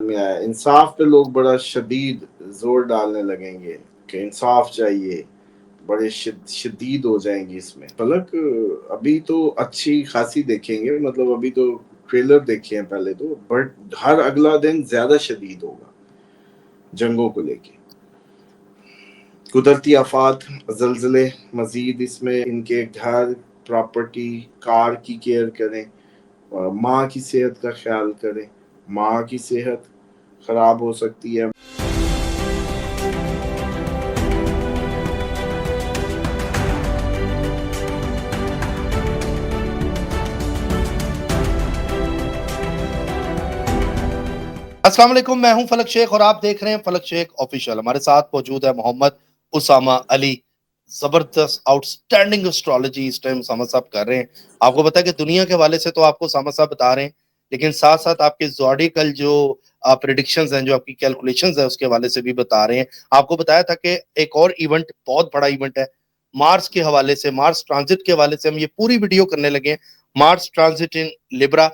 میں آیا انصاف پہ لوگ بڑا شدید زور ڈالنے لگیں گے کہ انصاف چاہیے، بڑے شدید ہو جائیں گی اس میں فلک۔ ابھی تو اچھی خاصی دیکھیں گے، مطلب ابھی تو ٹریلر دیکھے ہیں پہلے تو، بٹ ہر اگلا دن زیادہ شدید ہوگا جنگوں کو لے کے۔ قدرتی آفات، زلزلے، مزید اس میں ان کے گھر، پراپرٹی، کار کی کیئر کریں، ماں کی صحت کا خیال کریں، ماں کی صحت خراب ہو سکتی ہے۔ السلام علیکم، میں ہوں فلک شیخ اور آپ دیکھ رہے ہیں فلک شیخ آفیشیل۔ ہمارے ساتھ موجود ہے محمد اسامہ علی، زبردست آؤٹ اسٹینڈنگ اسٹرالوجی اس ٹائم اسامہ صاحب کر رہے ہیں۔ آپ کو پتا ہے کہ دنیا کے حوالے سے تو آپ کو اسامہ صاحب بتا رہے ہیں، لیکن ساتھ ساتھ آپ کے زوڈیکل جو پریڈکشنز ہیں، جو آپ کی کیلکولیشنز ہیں، اس کے حوالے سے بھی بتا رہے ہیں۔ آپ کو بتایا تھا کہ ایک اور ایونٹ، بہت بڑا ایونٹ ہے مارس کے حوالے سے، مارس ٹرانزٹ کے حوالے سے ہم یہ پوری ویڈیو کرنے لگے ہیں۔ مارس ٹرانزٹ ان لیبرا،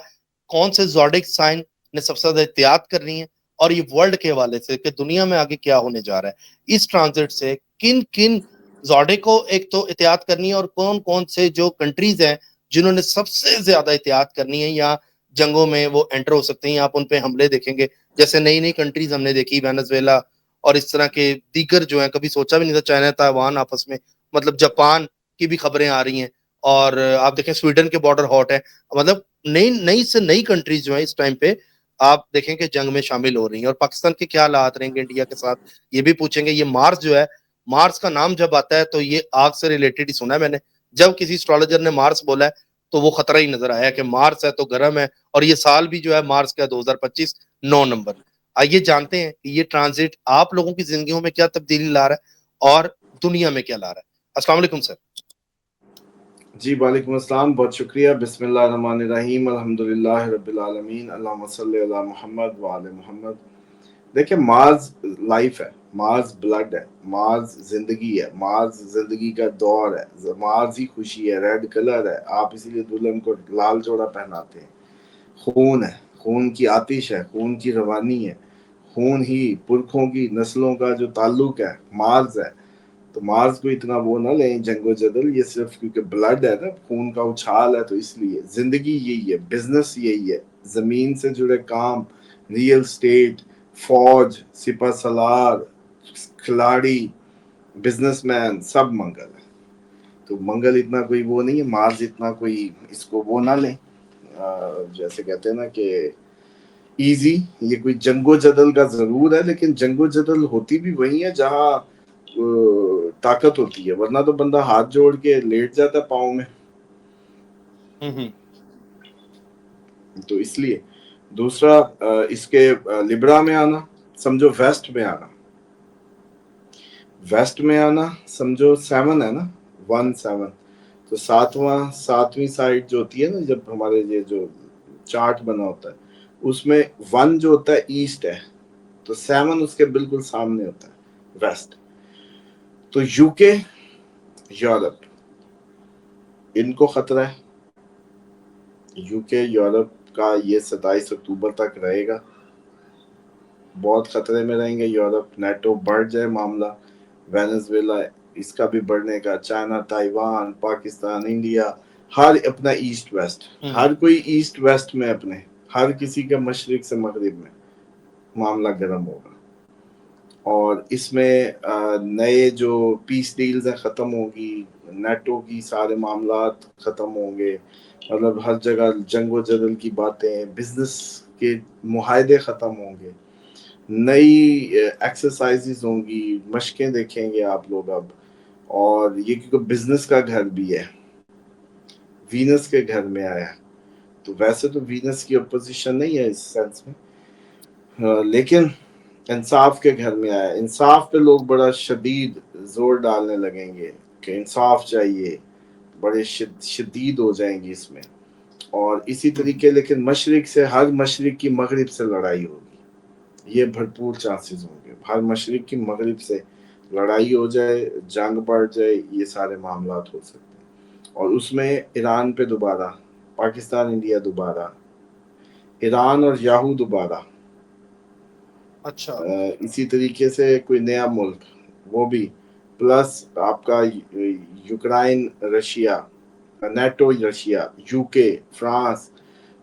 کون سے زوڈک سائن نے سب سے زیادہ احتیاط کرنی ہے، اور یہ ورلڈ کے حوالے سے کہ دنیا میں آگے کیا ہونے جا رہا ہے، اس ٹرانزٹ سے کن کن زوڈے کو ایک تو احتیاط کرنی ہے، اور کون کون سے جو کنٹریز ہیں جنہوں نے سب سے زیادہ احتیاط کرنی ہے یا جنگوں میں وہ انٹر ہو سکتے ہیں، آپ ان پہ حملے دیکھیں گے۔ جیسے نئی نئی کنٹریز ہم نے دیکھی، وینزویلا اور اس طرح کے دیگر جو ہیں، کبھی سوچا بھی نہیں تھا، چائنا تائیوان آپس میں، مطلب جاپان کی بھی خبریں آ رہی ہیں، اور آپ دیکھیں سویڈن کے بارڈر ہاٹ ہے۔ مطلب نئی نئی سے نئی کنٹریز جو ہیں اس ٹائم پہ آپ دیکھیں کہ جنگ میں شامل ہو رہی ہیں۔ اور پاکستان کے کیا حالات رہیں گے انڈیا کے ساتھ، یہ بھی پوچھیں گے۔ یہ مارس جو ہے، مارس کا نام جب آتا ہے تو یہ آگ سے ریلیٹڈ ہی سنا ہے میں نے۔ جب کسی اسٹرالوجر نے مارس بولا ہے تو وہ خطرہ ہی نظر آیا کہ مارس ہے تو گرم ہے، اور یہ سال بھی جو ہے مارس کا 2025 9 نمبر۔ آئیے جانتے ہیں کہ یہ ٹرانزٹ آپ لوگوں کی زندگیوں میں کیا تبدیلی لا رہا ہے اور دنیا میں کیا لا رہا ہے۔ السلام علیکم سر۔ جی وعلیکم السلام، بہت شکریہ۔ بسم اللہ الرحمن الرحیم، الحمدللہ رب العالمین، اللہم صلی علی محمد وعلی محمد۔ دیکھیں، مارز لائف ہے، مارز بلڈ ہے، مارز زندگی ہے، مارز زندگی کا دور ہے، مارز ہی خوشی ہے، ریڈ کلر ہے۔ آپ اسی لیے دلہن کو لال جوڑا پہناتے ہیں۔ خون ہے، خون کی آتش ہے، خون کی روانی ہے، خون ہی پرکھوں کی نسلوں کا جو تعلق ہے مارز ہے۔ تو مارز کو اتنا وہ نہ لیں جنگ و جدل، یہ صرف کیونکہ بلڈ ہے نا، خون کا اچھال ہے، تو اس لیے زندگی یہی ہے، بزنس یہی ہے، زمین سے جڑے کام، ریئل اسٹیٹ، فوج، سپہ سالار، کھلاڑی، بزنس مین، سب منگل ہے۔ تو منگل اتنا کوئی وہ نہیں ہے، مارز اتنا کوئی اس کو وہ نہ لیں، جیسے کہتے ہیں نا کہ ایزی۔ یہ کوئی جنگ و جدل کا ضرور ہے، لیکن جنگ و جدل ہوتی بھی وہی ہے جہاں طاقت ہوتی ہے، ورنہ تو بندہ ہاتھ جوڑ کے لیٹ جاتا ہے پاؤں میں۔ تو اس لیے دوسرا، اس کے لبرا میں آنا سمجھو ویسٹ میں آنا، ویسٹ میں آنا سمجھو 7 ہے نا، 1-7۔ تو ساتویں سائڈ جو ہوتی ہے نا، جب ہمارے یہ جو چارٹ بنا ہوتا ہے اس میں 1 جو ہوتا ہے ایسٹ ہے، تو 7 اس کے بالکل سامنے ہوتا ہے ویسٹ۔ تو یو کے، یورپ، ان کو خطرہ ہے۔ یو کے یورپ کا یہ 27 اکتوبر تک رہے گا، بہت خطرے میں رہیں گے یورپ۔ نیٹو بڑھ جائے معاملہ، وینزویلا اس کا بھی بڑھنے کا، چائنا تائیوان، پاکستان، انڈیا، ہر اپنا ایسٹ ویسٹ، ہر کوئی ایسٹ ویسٹ میں اپنے، ہر کسی کے مشرق سے مغرب میں معاملہ گرم ہوگا۔ اور اس میں نئے جو پیس ڈیلز ہیں ختم ہوگی، نیٹو کی سارے معاملات ختم ہوں گے، مطلب ہر جگہ جنگ و جدل کی باتیں، بزنس کے معاہدے ختم ہوں گے، نئی ایکسرسائزز ہوں گی، مشقیں دیکھیں گے آپ لوگ اب۔ اور یہ کیونکہ بزنس کا گھر بھی ہے، وینس کے گھر میں آیا، تو ویسے تو وینس کی اپوزیشن نہیں ہے اس سینس میں، لیکن انصاف کے گھر میں آیا۔ انصاف پہ لوگ بڑا شدید زور ڈالنے لگیں گے کہ انصاف چاہیے، بڑے شدید ہو جائیں گی اس میں۔ اور اسی طریقے لیکن مشرق سے، ہر مشرق کی مغرب سے لڑائی ہوگی، یہ بھرپور چانسز ہوں گے، ہر مشرق کی مغرب سے لڑائی ہو جائے، جنگ بڑھ جائے، یہ سارے معاملات ہو سکتے ہیں۔ اور اس میں ایران پہ دوبارہ، پاکستان انڈیا دوبارہ، ایران اور یاہو دوبارہ، اچھا اسی طریقے سے کوئی نیا ملک وہ بھی، پلس آپ کا Ukraine Russia, NATO Russia, U K, France,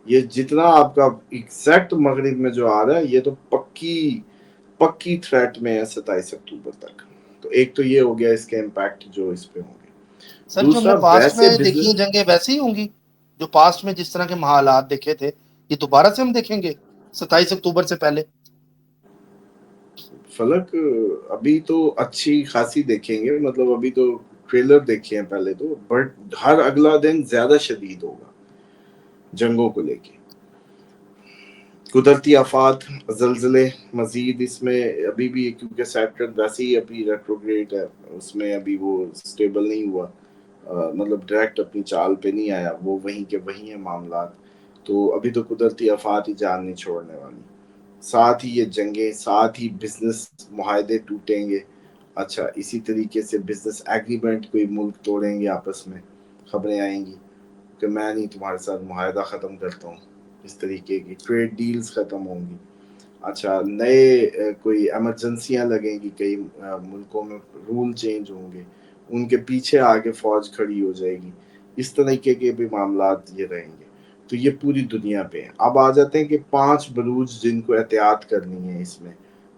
یہ جتنا آپ کا ایگزیکٹ مغرب میں جو آ رہا ہے یہ تو پکی تھریٹ میں ہے 27 اکتوبر تک. تو ایک تو یہ ہو گیا اس کے امپیکٹ جو اس پہ ہوں گے. سر، جو ہم دوسرا نے پاسٹ ویسے میں دیکھی ہیں بزنس جنگیں ویسی ہی ہوں گی جو پاسٹ میں جس طرح کے حالات دیکھے تھے، یہ دوبارہ سے ہم دیکھیں گے 27 اکتوبر سے پہلے؟ فلک ابھی تو اچھی خاصی دیکھیں گے، مطلب ابھی تو ٹریلر دیکھے ہیں پہلے تو، بٹ ہر اگلا دن زیادہ شدید ہوگا جنگوں کو لے کے. قدرتی آفات، زلزلے مزید اس میں ابھی بھی، کیونکہ سیٹرن ویسے ہی ابھی ریٹروگریڈ ہے، اس میں ابھی وہ سٹیبل نہیں ہوا، مطلب ڈائریکٹ اپنی چال پہ نہیں آیا، وہ وہیں کے وہیں ہیں معاملات. تو ابھی تو قدرتی آفات ہی جان نہیں چھوڑنے والی، ساتھ ہی یہ جنگیں، ساتھ ہی بزنس معاہدے ٹوٹیں گے. اچھا، اسی طریقے سے بزنس ایگریمنٹ کوئی ملک توڑیں گے آپس میں، خبریں آئیں گی کہ میں نہیں تمہارے ساتھ معاہدہ ختم کرتا ہوں، اس طریقے کی ٹریڈ ڈیلز ختم ہوں گی. اچھا، نئے کوئی ایمرجنسیاں لگیں گی کئی ملکوں میں، رول چینج ہوں گے، ان کے پیچھے آگے فوج کھڑی ہو جائے گی. اس طریقے کے بھی معاملات یہ رہیں گے. تو یہ پوری دنیا پہ. اب آ جاتے ہیں کہ 5 بروج جن کو احتیاط کرنی ہے اس میں،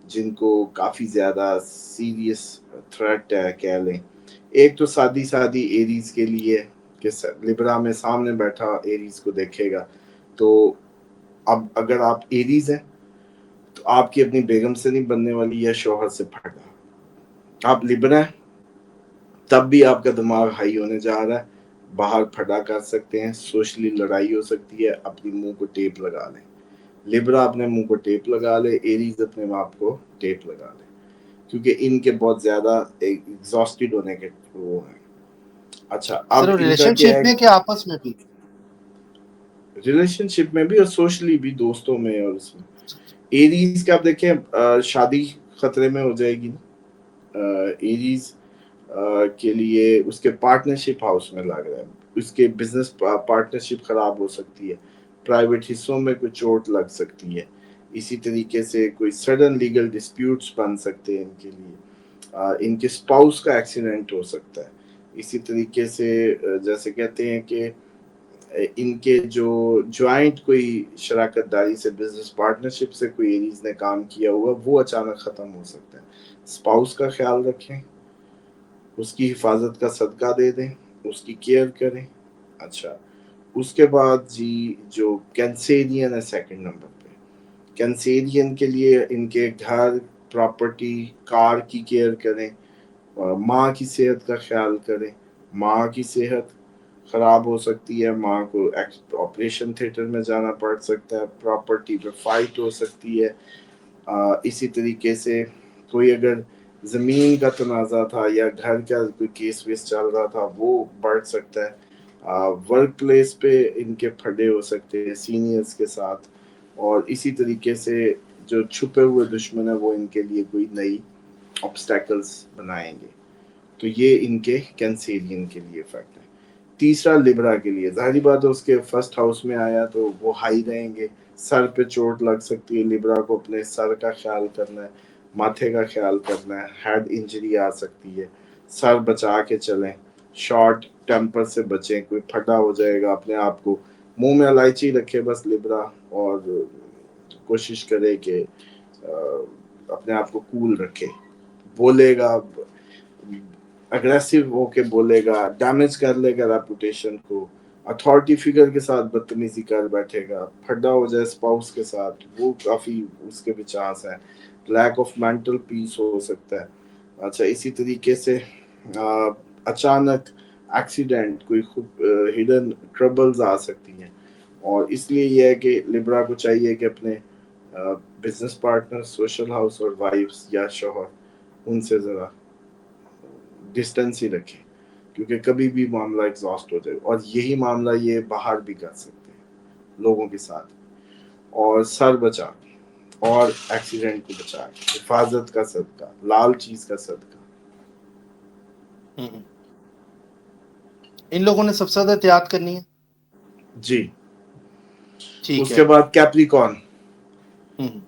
جن کو کافی زیادہ سیریس تھریٹ ہے کہہ لیں. ایک تو سادی ایریز کے لیے کہ لبرا میں سامنے بیٹھا ایریز کو دیکھے گا، تو اب اگر آپ ایریز ہیں تو آپ کی اپنی بیگم سے نہیں بننے والی یا شوہر سے پھڑنا. آپ لبرا ہیں تب بھی آپ کا دماغ ہائی ہونے جا رہا ہے، باہر پھڈا کر سکتے ہیں، سوشلی لڑائی ہو سکتی ہے، اپنی منہ کو ٹیپ لگا لیں. لبرا اپنے منہ کو ٹیپ لگا لے، ایریز اپنے آپ کو ٹیپ لگا لے، کیونکہ ان کے بہت زیادہ ایگزاسٹڈ ہونے کے وہ ہیں. اچھا، اب صرف ان کا ریلیشن کیا شپ ہے، میں کہ آپس میں بھی؟ ریلیشن شپ میں بھی اور سوشلی بھی، دوستوں میں. اور اس میں ایریز کا آپ دیکھیں شادی خطرے میں ہو جائے گی. ایریز کے لیے اس کے پارٹنرشپ ہاؤس میں لگ رہا ہے، اس کے بزنس پارٹنرشپ خراب ہو سکتی ہے، پرائیویٹ حصوں میں کوئی چوٹ لگ سکتی ہے. اسی طریقے سے کوئی سڈن لیگل ڈسپیوٹس بن سکتے ہیں ان کے لیے، ان کے اسپاؤس کا ایکسیڈنٹ ہو سکتا ہے. اسی طریقے سے جیسے کہتے ہیں کہ ان کے جو جوائنٹ کوئی شراکت داری سے، بزنس پارٹنرشپ سے کوئی ایریز نے کام کیا ہوا، وہ اچانک ختم ہو سکتا ہے. اسپاؤس کا خیال رکھیں، اس کی حفاظت کا صدقہ دے دیں، اس کی کیئر کریں. اچھا، اس کے بعد جی جو کینسیرین ہے سیکنڈ نمبر پہ، کینسیرین کے لیے ان کے گھر، پراپرٹی، کار کی کیئر کریں. ماں کی صحت کا خیال کریں. ماں کی صحت خراب ہو سکتی ہے، ماں کو آپریشن تھیٹر میں جانا پڑ سکتا ہے، پراپرٹی پہ فائٹ ہو سکتی ہے. اسی طریقے سے کوئی اگر زمین کا تنازع تھا یا گھر کا کوئی کیس ویس چل رہا تھا وہ بڑھ سکتا ہے. ورک پلیس پہ ان کے پھڈے ہو سکتے ہیں سینئرز کے ساتھ. اور اسی طریقے سے جو چھپے ہوئے دشمن ہیں وہ ان کے لیے کوئی نئی آبسٹیکلز بنائیں گے. تو یہ ان کے کینسیرین کے لیے افیکٹ ہے. تیسرا لبرا کے لیے، ظاہری بات ہے اس کے فرسٹ ہاؤس میں آیا تو وہ ہائی رہیں گے، سر پہ چوٹ لگ سکتی ہے. لبرا کو اپنے سر کا خیال کرنا ہے، ماتھے کا خیال کرنا ہے، ہیڈ انجری آ سکتی ہے، سر بچا کے چلیں، شارٹ ٹیمپر سے بچیں، کوئی پھٹا ہو جائے گا. اپنے آپ کو منہ میں الائچی رکھے بس لبرا، اور کوشش کرے کہ اپنے آپ کو کول رکھے. بولے گا اگریسو ہو کے بولے گا، ڈیمیج کر لے گا ریپوٹیشن کو، اتھارٹی فگر کے ساتھ بدتمیزی کر بیٹھے گا، پھڈا ہو جائے اسپاؤس کے ساتھ، وہ کافی اس کے بھی چانس ہیں. لیک آف مینٹل پیس ہو سکتا ہے. اچھا، اسی طریقے سے اچانک ایکسیڈنٹ، کوئی ہڈن ٹربلز آ سکتی ہیں. اور اس لیے یہ ہے کہ لبرا کو چاہیے کہ اپنے بزنس پارٹنر، سوشل ہاؤس اور وائفز یا شوہر، ان سے ذرا ڈسٹینس ہی رکھیں، کیونکہ کبھی بھی معاملہ ایگزاسٹ ہو جائے. اور یہی معاملہ یہ باہر بھی کر سکتے ہیں لوگوں کے ساتھ. اور سر بچا اور ایکسیڈنٹ کو بچا، حفاظت کا صدقہ، لال چیز کا صدقہ. ان لوگوں نے سب سے زیادہ احتیاط کرنی ہے. جی. ٹھیک اس ہے. کے بعد کیپریکارن.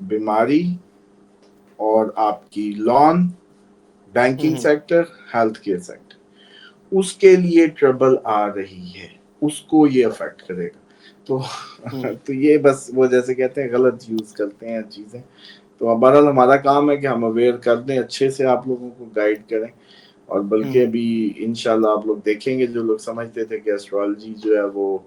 بیماری اور آپ کی loan, banking sector, health care sector, اس کے لیے ٹربل آ رہی ہے، اس کو یہ افیکٹ کرے گا. تو یہ بس وہ جیسے کہتے ہیں غلط یوز کرتے ہیں چیزیں. تو بہرحال ہمارا کام ہے کہ ہم اویئر کر دیں، اچھے سے آپ لوگوں کو گائیڈ کریں. اور بلکہ ابھی انشاءاللہ آپ لوگ دیکھیں گے جو لوگ سمجھتے تھے کہ ایسٹرالوجی جو ہے وہ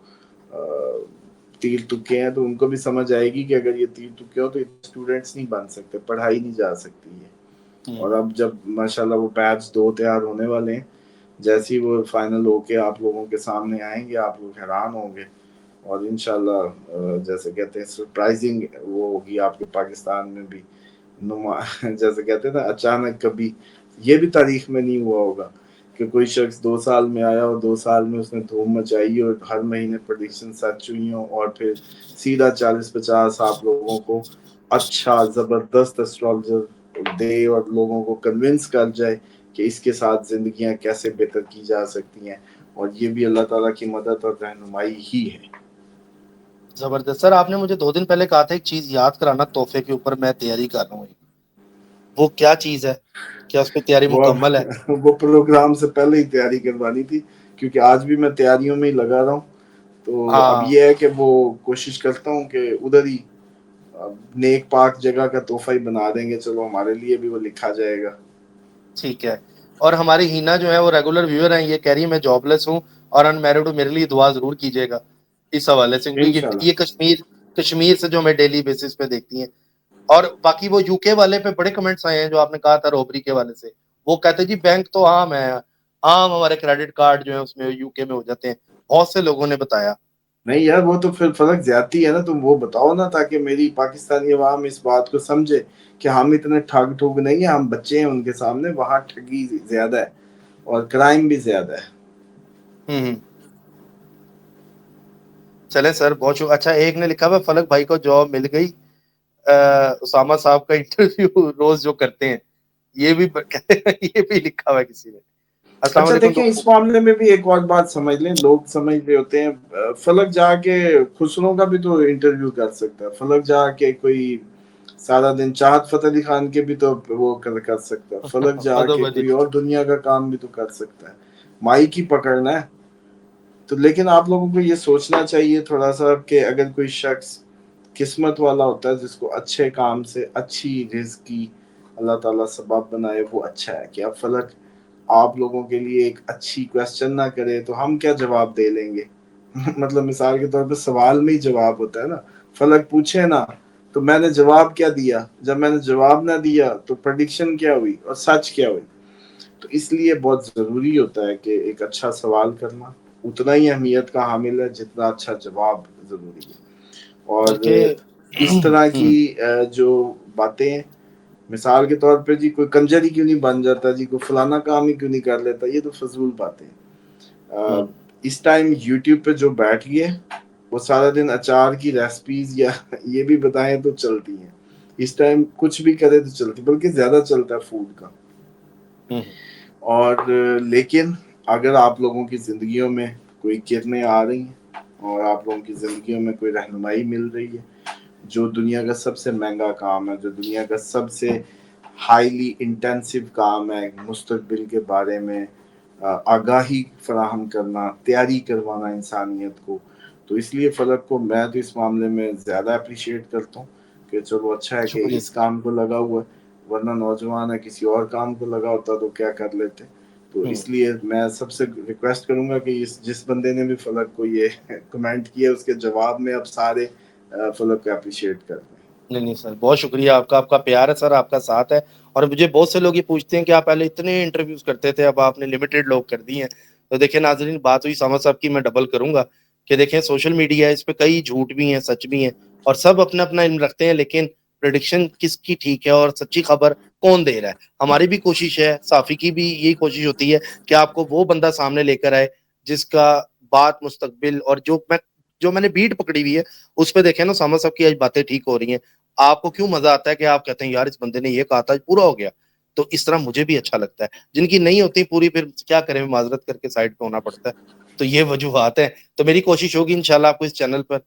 تیر تکے ہیں، تو ان کو بھی سمجھ آئے گی کہ اگر یہ تیر تکے ہو تو اسٹوڈنٹس نہیں بن سکتے، پڑھائی نہیں جا سکتی ہے. اور اب جب ماشاءاللہ وہ بیچ 2 تیار ہونے والے ہیں، جیسے ہی وہ فائنل ہو کے آپ لوگوں کے سامنے آئیں گے آپ لوگ حیران ہوں گے. اور انشاءاللہ جیسے کہتے ہیں سرپرائزنگ وہ ہوگی آپ کے پاکستان میں بھی. جیسے کہتے ہیں نا اچانک کبھی یہ بھی تاریخ میں نہیں ہوا ہوگا کہ کوئی شخص 2 سال میں آیا اور 2 سال میں اس نے دھوم مچائی اور ہر مہینے پریڈکشن سچ ہوئی ہوں، اور پھر سیدھا 40-50 آپ لوگوں کو اچھا زبردست ایسٹرالوجر دے اور لوگوں کو کنونس کر جائے کہ اس کے ساتھ زندگیاں کیسے بہتر کی جا سکتی ہیں. اور یہ بھی اللہ تعالیٰ کی مدد اور رہنمائی ہی ہے. زبردست. سر آپ نے مجھے 2 دن پہلے کہا تھا ایک چیز یاد کرانا تحفے کے اوپر، میں تیاری کر رہا ہوں. وہ کیا چیز ہے؟ کیا اس پہ تیاری مکمل ہے؟ وہ پروگرام سے پہلے ہی تیاری کروانی تھی، کیونکہ آج بھی میں تیاریوں میں ہی لگا رہا ہوں. تو اب یہ ہے کہ وہ کوشش کرتا ہوں کہ ادھر ہی نیک پاک جگہ کا تحفہ ہی بنا دیں گے. چلو ہمارے لیے بھی وہ لکھا جائے گا. ٹھیک ہے. اور ہماری ہینا جو ہے وہ ریگولر ویور ہیں، یہ کہہ رہی ہے میں جاب لیس ہوں اور ان میرڈ ہوں، میرے لیے دعا ضرور کیجیے گا اس حوالے سے، کیونکہ یہ کشمیر سے جو ہمیں ڈیلی بیسس پہ دیکھتی ہیں. اور باقی وہ یو کے والے پہ بڑے کمنٹس آئے ہیں جو آپ نے کہا تھا روبری کے والے سے. وہ کہتے جی بینک تو عام ہے، عام ہمارے کریڈٹ کارڈ جو ہے اس میں یو کے میں ہو جاتے ہیں. بہت سے لوگوں نے بتایا. نہیں یار وہ تو پھر فرق زیادتی ہے نا. تم وہ بتاؤ نا تاکہ میری پاکستانی عوام اس بات کو سمجھے کہ ہم اتنے ٹھگ ٹھگ نہیں ہیں، ہم بچے ہیں ان کے سامنے. وہاں ٹھگی زیادہ ہے اور کرائم بھی زیادہ ہے. چلے سر بہت شکریہ. اچھا ایک نے لکھا ہوا فلک بھائی کو جاب مل گئی، اسامہ صاحب کا انٹرویو روز جو کرتے ہیں. یہ بھی لکھا ہوا ہے کسی نے. السلام اچھا علیکم دیکھیں اس معاملے میں بھی ایک اور بات سمجھ لیں. لوگ سمجھ رہے ہوتے ہیں فلک جا کے خسرو کا بھی تو انٹرویو کر سکتا ہے، فلک جا کے کوئی سارا دن چاہت فتح علی خان کے بھی تو وہ کر سکتا ہے، فلک جا کے کوئی اور دنیا کا کام بھی تو کر سکتا ہے. مائی کی پکڑنا ہے تو. لیکن آپ لوگوں کو یہ سوچنا چاہیے تھوڑا سا کہ اگر کوئی شخص قسمت والا ہوتا ہے جس کو اچھے کام سے اچھی رزق کی اللہ تعالیٰ سبب بنائے، وہ اچھا ہے. کہ اب فلک آپ لوگوں کے لیے ایک اچھی کویسچن نہ کرے تو ہم کیا جواب دے لیں گے؟ مطلب مثال کے طور پہ سوال میں ہی جواب ہوتا ہے نا. فلک پوچھے نا تو میں نے جواب کیا دیا، جب میں نے جواب نہ دیا تو پریڈکشن کیا ہوئی اور سچ کیا ہوئی. تو اس لیے بہت ضروری ہوتا ہے کہ ایک اچھا سوال کرنا اتنا ہی اہمیت کا حامل ہے جتنا اچھا جواب ضروری ہے. اور بلکہ اس طرح کی جو باتیں، مثال کے طور پہ جی کوئی کنجر ہی کیوں نہیں بن جاتا، جی کوئی فلانا کام ہی کیوں نہیں کر لیتا، یہ تو فضول باتیں. اس ٹائم یوٹیوب پہ جو بیٹھ گئے وہ سارا دن اچار کی ریسپیز یا یہ بھی بتائیں تو چلتی ہیں. اس ٹائم کچھ بھی کرے تو چلتی، بلکہ زیادہ چلتا ہے فوڈ کا. اور لیکن اگر آپ لوگوں کی زندگیوں میں کوئی کرنیں آ رہی ہیں اور آپ لوگوں کی زندگیوں میں کوئی رہنمائی مل رہی ہے، جو دنیا کا سب سے مہنگا کام ہے، جو دنیا کا سب سے ہائیلی انٹینسیو کام ہے، مستقبل کے بارے میں آگاہی فراہم کرنا، تیاری کروانا انسانیت کو، تو اس لیے فلک کو میں تو اس معاملے میں زیادہ اپریشیٹ کرتا ہوں کہ چلو اچھا ہے کہ شکریہ. اس کام کو لگا ہوا ہے. ورنہ نوجوان ہے کسی اور کام کو لگا ہوتا تو کیا کر لیتے. تو اس لیے میں سب سے ریکویسٹ کروں گا کہ جس بندے نے بھی فلک کو یہ کمنٹ کیا اس کے جواب میں اب سارے فلک کو اپریشیٹ کر دیں. نہیں سر بہت شکریہ آپ کا پیار ہے سر، آپ کا ساتھ ہے. اور مجھے بہت سے لوگ یہ پوچھتے ہیں کہ آپ پہلے اتنے انٹرویوز کرتے تھے، اب آپ نے لمیٹڈ لوگ کر دی ہیں. تو دیکھیں ناظرین، بات ہوئی سامہ صاحب کی، میں ڈبل کروں گا کہ دیکھیں سوشل میڈیا ہے، اس پہ کئی جھوٹ بھی ہیں سچ بھی ہیں، اور سب اپنا اپنا علم رکھتے ہیں، لیکن پریڈکشن کس کی ٹھیک ہے اور سچی خبر کون دے رہا ہے. ہماری بھی کوشش ہے، صافی کی بھی یہی کوشش ہوتی ہے کہ آپ کو وہ بندہ سامنے لے کر آئے جس کا بات مستقبل اور جو میں نے بیٹ پکڑی ہوئی ہے اس پہ دیکھیں نا سامہ صاحب کی آج باتیں ٹھیک ہو رہی ہیں. آپ کو کیوں مزہ آتا ہے کہ آپ کہتے ہیں یار اس بندے نے یہ کہا تھا پورا ہو گیا. تو اس طرح مجھے بھی اچھا لگتا ہے. جن کی نہیں ہوتی پوری پھر کیا کریں، معذرت کر کے سائڈ پہ ہونا پڑتا ہے. تو یہ وجوہات ہیں. تو میری کوشش ہوگی انشاءاللہ آپ کو اس چینل پر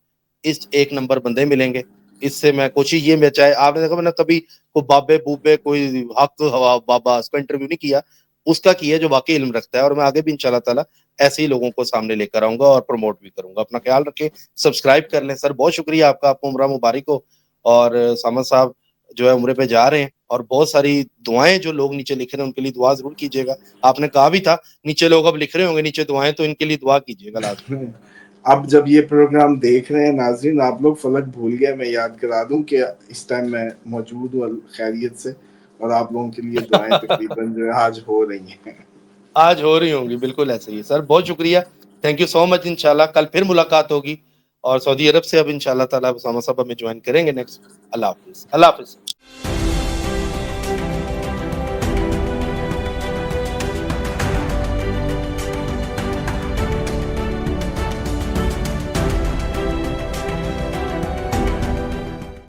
اس ایک نمبر بندے ملیں گے اس سے میں کوشش یہ میں چاہے آپ نے دیکھا میں نے کبھی کوئی بابے بوبے کوئی حق ہوا بابا اس کا انٹرویو نہیں کیا, اس کا کیا جو واقعی علم رکھتا ہے, اور میں آگے بھی انشاءاللہ تعالیٰ ایسے ہی لوگوں کو سامنے لے کر آؤں گا اور پروموٹ بھی کروں گا. اپنا خیال رکھیں, سبسکرائب کر لیں. سر بہت شکریہ آپ کا, آپ کو عمرہ مبارک ہو. اور سامد صاحب جو ہے عمرے پہ جا رہے ہیں, اور بہت ساری دعائیں جو لوگ نیچے لکھ رہے ہیں ان کے لیے دعا ضرور کیجیے گا. آپ نے کہا بھی تھا نیچے لوگ اب لکھ رہے ہوں گے نیچے دعائیں, تو ان کے لیے دعا کیجیے گا لازمی. اب جب یہ پروگرام دیکھ رہے ہیں ناظرین, آپ لوگ فلک بھول گئے, میں یاد کرا دوں کہ اس ٹائم میں موجود ہوں خیریت سے, اور آپ لوگوں کے لیے دعائیں تقریباً جو ہے آج ہو رہی ہیں. آج ہو رہی ہوں گی, بالکل ایسے ہی. سر بہت شکریہ, تھینک یو سو مچ. انشاءاللہ کل پھر ملاقات ہوگی, اور سعودی عرب سے اب انشاءاللہ تعالیٰ اسامہ صاحب ہمیں جوائن کریں گے نیکسٹ. اللہ حافظ. اللہ حافظ.